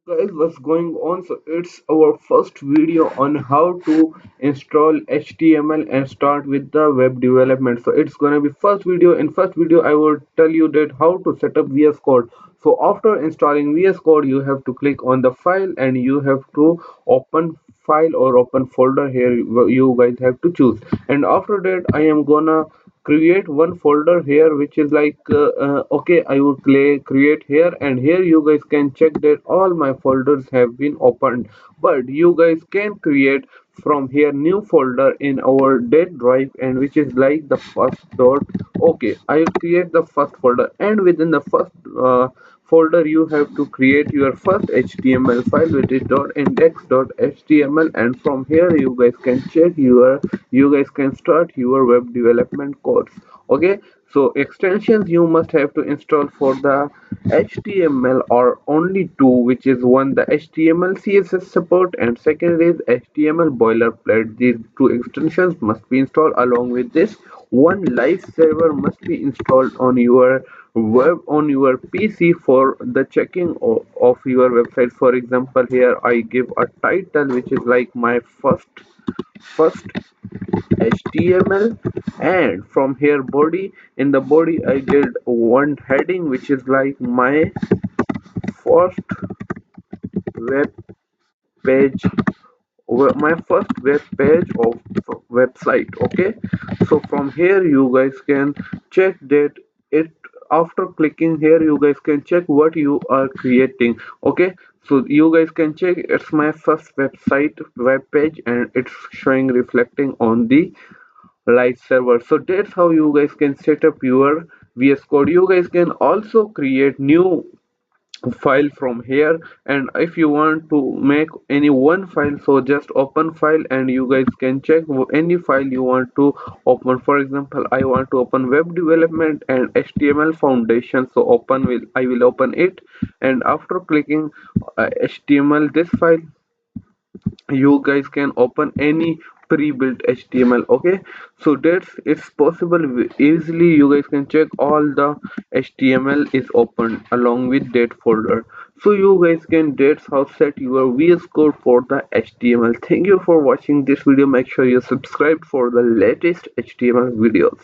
Guys, what's going on? So it's our first video on how to install HTML and start with the web development. So it's gonna be first video. In first video I will tell you that how to set up VS Code. So after installing VS Code you have to click on the file and you have to open file or open folder. Here you guys have to choose, and after that I am gonna create one folder here which is like okay, I would create here, and here you guys can check that all my folders have been opened, but you guys can create from here new folder in our dead drive, and which is like the first dot. Okay, I will create the first folder, and within the first folder you have to create your first HTML file, which is .index.html, and from here you guys can check your, you guys can start your web development course. Okay, so extensions you must have to install for the HTML are only two, which is one the HTML CSS support, and second is HTML boilerplate. These two extensions must be installed. Along with this, one live server must be installed on your web, on your PC, for the checking of your website. For example, here I give a title which is like my first HTML, and from here body, in the body I did one heading which is like my first web page, my first web page of website. Okay, so from here you guys can check that it, after clicking here you guys can check what you are creating. Okay, so you guys can check it's my first website web page, and it's showing reflecting on the live server. So that's how you guys can set up your VS Code. You guys can also create new file from here, and if you want to make any one file, so just open file and you guys can check any file you want to open. For example, I want to open web development and HTML foundation, so I will open it, and after clicking HTML this file, you guys can open any pre-built HTML. Okay, so that's it's possible easily. You guys can check all the HTML is opened along with that folder. So you guys can, that's how set your VS Code for the HTML. Thank you for watching this video. Make sure you subscribe for the latest HTML videos.